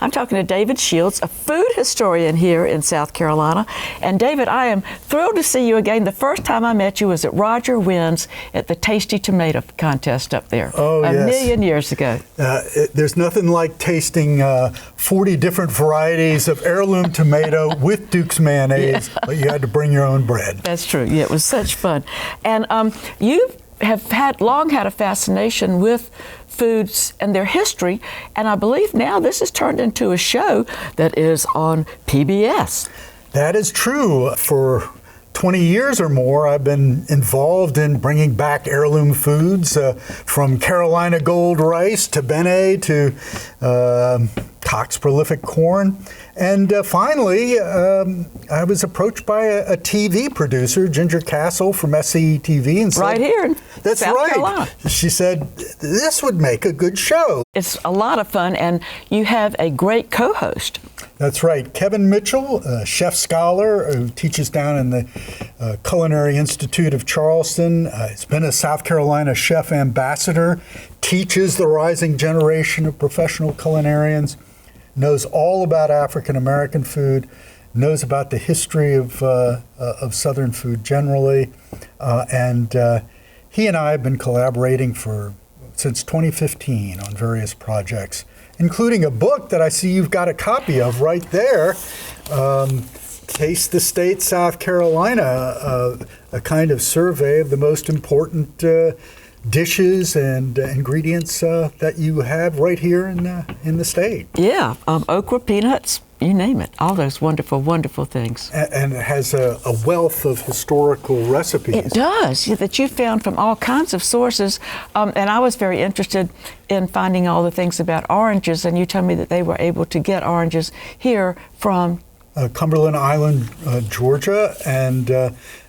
I'm talking to David Shields, a food historian here in South Carolina. And David, I am thrilled to see you again. The first time I met you was at Roger Wynn's at the Tasty Tomato Contest up there. Oh, yes. A million years ago. There's nothing like tasting 40 different varieties of heirloom tomato with Duke's mayonnaise, but you had to bring your own bread. That's true. Yeah, it was such fun. And you have long had a fascination with foods and their history, and I believe now this has turned into a show that is on PBS. That is true. For 20 years or more, I've been involved in bringing back heirloom foods, from Carolina gold rice to Bene to Cox prolific corn. And finally, I was approached by a TV producer, Ginger Castle from SCETV, and said, right here in That's South right. Carolina. She said, this would make a good show. It's a lot of fun, and you have a great co-host. That's right. Kevin Mitchell, a chef scholar who teaches down in the Culinary Institute of Charleston. He's been a South Carolina chef ambassador, teaches the rising generation of professional culinarians, knows all about African American food, knows about the history of Southern food generally, and he and I have been collaborating since 2015 on various projects, including a book that I see you've got a copy of right there, Taste the State, South Carolina, a kind of survey of the most important dishes and ingredients that you have right here in the state. Yeah, okra, peanuts, you name it, all those wonderful, wonderful things. And it has a wealth of historical recipes. It does, that you found from all kinds of sources. And I was very interested in finding all the things about oranges, and you told me that they were able to get oranges here from Cumberland Island, Georgia, and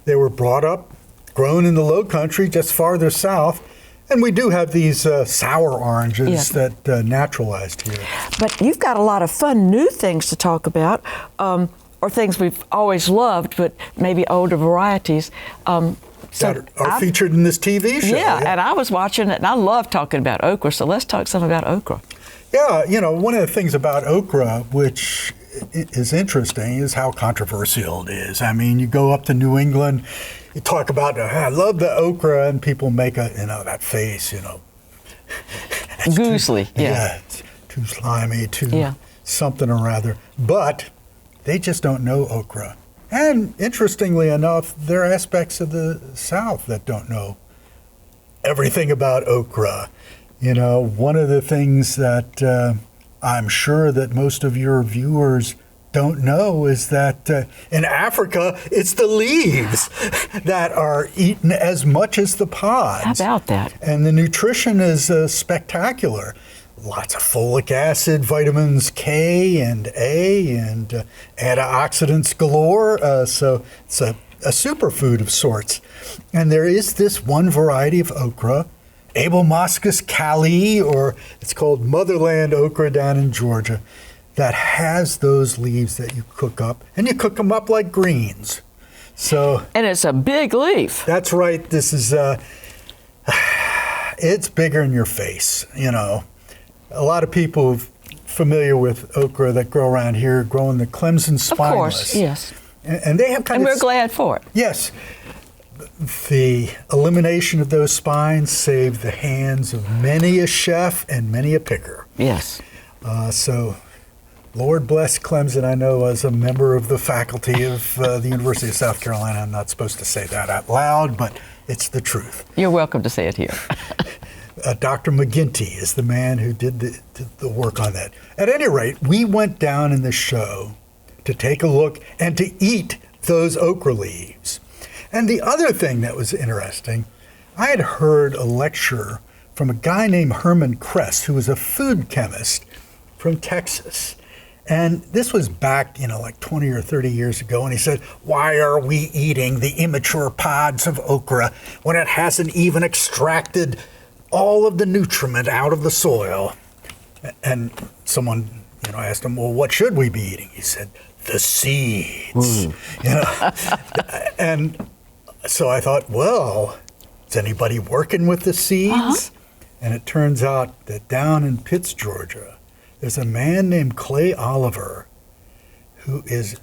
they were brought up, grown in the Low Country, just farther south. And we do have these sour oranges that naturalized here. But you've got a lot of fun new things to talk about, or things we've always loved, but maybe older varieties. That are featured in this TV show. Yeah, and I was watching it, and I love talking about okra, so let's talk some about okra. Yeah, one of the things about okra, which is interesting, is how controversial it is. I mean, you go up to New England, you talk about, I love the okra, and people make that face, Goosely, it's too slimy, something or other. But they just don't know okra. And interestingly enough, there are aspects of the South that don't know everything about okra. One of the things that I'm sure that most of your viewers don't know is that in Africa, it's the leaves that are eaten as much as the pods. How about that? And the nutrition is spectacular. Lots of folic acid, vitamins K and A, and antioxidants galore. So it's a superfood of sorts. And there is this one variety of okra, Abelmoschus cali, or it's called motherland okra down in Georgia, that has those leaves that you cook up, and you cook them up like greens. And it's a big leaf. That's right. This is, it's bigger in your face, A lot of people familiar with okra that grow around here grow in the Clemson spineless. Of course, yes. And they have And we're glad for it. Yes. The elimination of those spines saved the hands of many a chef and many a picker. Yes. So, Lord bless Clemson. I know as a member of the faculty of the University of South Carolina, I'm not supposed to say that out loud, but it's the truth. You're welcome to say it here. Dr. McNulty is the man who did the work on that. At any rate, we went down in the show to take a look and to eat those okra leaves. And the other thing that was interesting, I had heard a lecture from a guy named Herman Kress, who was a food chemist from Texas. And this was back, like 20 or 30 years ago. And he said, why are we eating the immature pods of okra when it hasn't even extracted all of the nutriment out of the soil? And someone, asked him, well, what should we be eating? He said, the seeds. And so I thought, well, is anybody working with the seeds? And it turns out that down in Pitts, Georgia, there's a man named Clay Oliver who is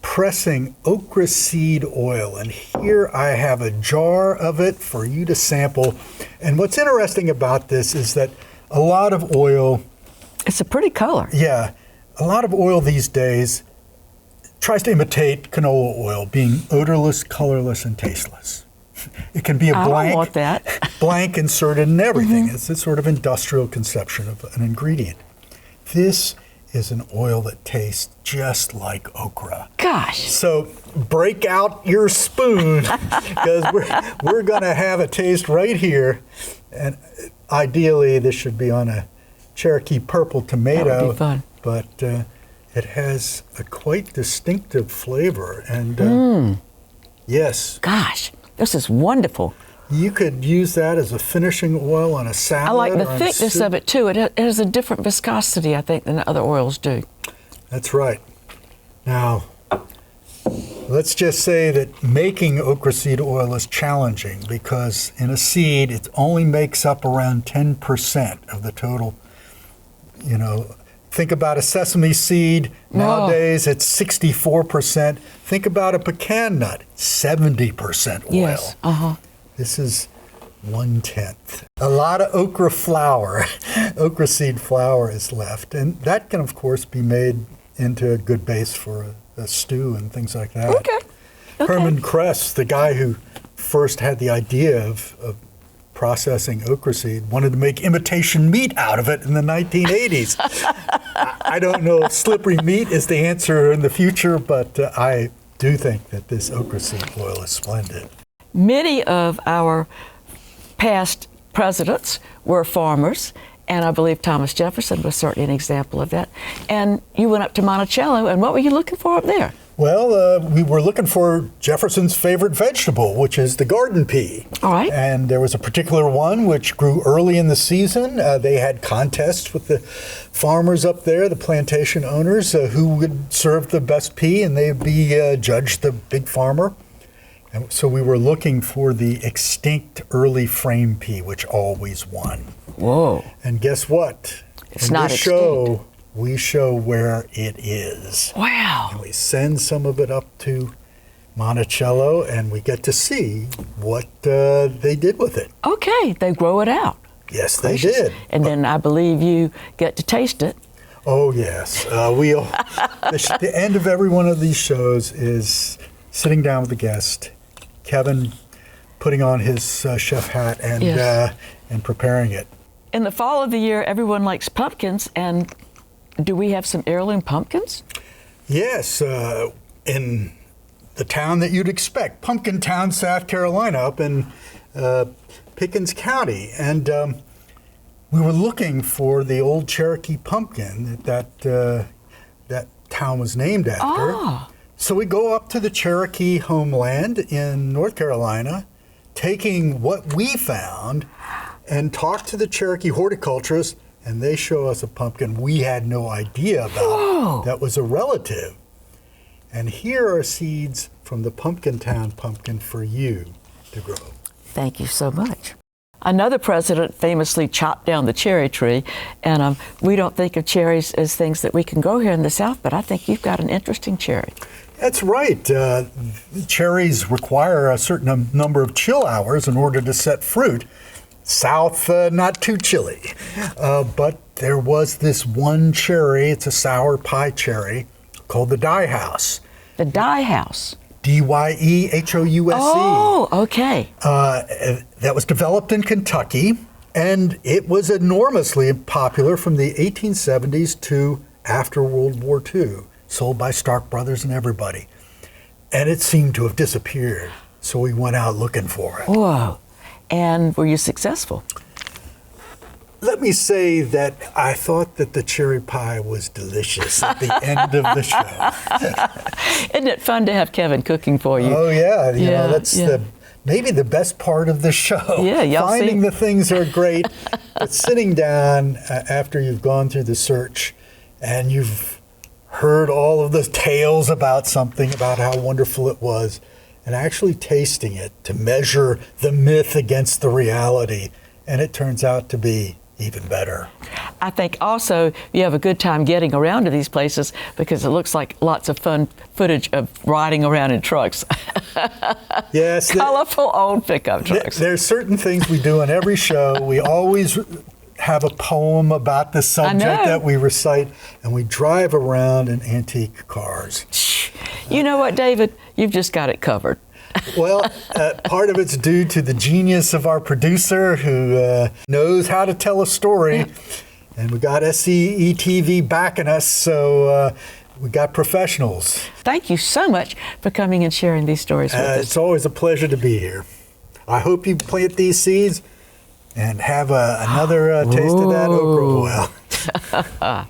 pressing okra seed oil. And here I have a jar of it for you to sample. And what's interesting about this is that a lot of oil... It's a pretty color. Yeah. A lot of oil these days tries to imitate canola oil, being odorless, colorless, and tasteless. It can be a I don't want that. blank inserted in everything. It's a sort of industrial conception of an ingredient. This is an oil that tastes just like okra. Gosh. So break out your spoon because we're going to have a taste right here. And ideally, this should be on a Cherokee purple tomato. That would be fun. But it has a quite distinctive flavor. And yes. Gosh, this is wonderful. You could use that as a finishing oil on a salad. I like the or thickness of it too. It has a different viscosity, I think, than other oils do. That's right. Now, let's just say that making okra seed oil is challenging because in a seed, it only makes up around 10% of the total. You know, think about a sesame seed. Nowadays, it's 64%. Think about a pecan nut, 70% oil. Yes. This is 1/10. A lot of okra flour, okra seed flour is left. And that can, of course, be made into a good base for a stew and things like that. Okay. Herman Kress, the guy who first had the idea of processing okra seed, wanted to make imitation meat out of it in the 1980s. I don't know if slippery meat is the answer in the future, but I do think that this okra seed oil is splendid. Many of our past presidents were farmers, and I believe Thomas Jefferson was certainly an example of that. And you went up to Monticello, and what were you looking for up there? Well, we were looking for Jefferson's favorite vegetable, which is the garden pea. All right. And there was a particular one which grew early in the season. They had contests with the farmers up there, the plantation owners, who would serve the best pea, and they'd be judged the big farmer. And so we were looking for the extinct early frame pea, which always won. Whoa. And guess what? It's in not this extinct. show, we show where it is. Wow. And we send some of it up to Monticello, and we get to see what they did with it. Okay, they grow it out. Yes, they did. And then I believe you get to taste it. Oh, yes. The end of every one of these shows is sitting down with the guest, Kevin putting on his chef hat and preparing it. In the fall of the year, everyone likes pumpkins, and do we have some heirloom pumpkins? Yes, in the town that you'd expect, Pumpkin Town, South Carolina, up in Pickens County. And we were looking for the old Cherokee pumpkin that town was named after. Ah. So we go up to the Cherokee homeland in North Carolina, taking what we found, and talk to the Cherokee horticulturists, and they show us a pumpkin we had no idea about. Whoa. That was a relative. And here are seeds from the Pumpkin Town pumpkin for you to grow. Thank you so much. Another president famously chopped down the cherry tree, and we don't think of cherries as things that we can grow here in the South, but I think you've got an interesting cherry. That's right. Cherries require a certain number of chill hours in order to set fruit. South, not too chilly. But there was this one cherry, it's a sour pie cherry, called the Dye House. The Dye House. Dyehouse. Oh, okay. That was developed in Kentucky, and it was enormously popular from the 1870s to after World War II, sold by Stark Brothers and everybody. And it seemed to have disappeared, so we went out looking for it. Whoa. And were you successful? Let me say that I thought that the cherry pie was delicious at the end of the show. Isn't it fun to have Kevin cooking for you? Oh, yeah. You know, that's yeah. maybe the best part of the show. Yeah, y'all Finding see? the things are great, but sitting down after you've gone through the search and you've heard all of the tales about something, about how wonderful it was, and actually tasting it to measure the myth against the reality, and it turns out to be even better. I think also you have a good time getting around to these places because it looks like lots of fun footage of riding around in trucks. Yes. Colorful old pickup trucks. There's certain things we do in every show. We always have a poem about the subject that we recite, and we drive around in antique cars. You know what, David? You've just got it covered. Well, part of it's due to the genius of our producer who knows how to tell a story. Yeah. And we got SCETV backing us, so we got professionals. Thank you so much for coming and sharing these stories with us. It's always a pleasure to be here. I hope you plant these seeds and have another taste of that okra oil.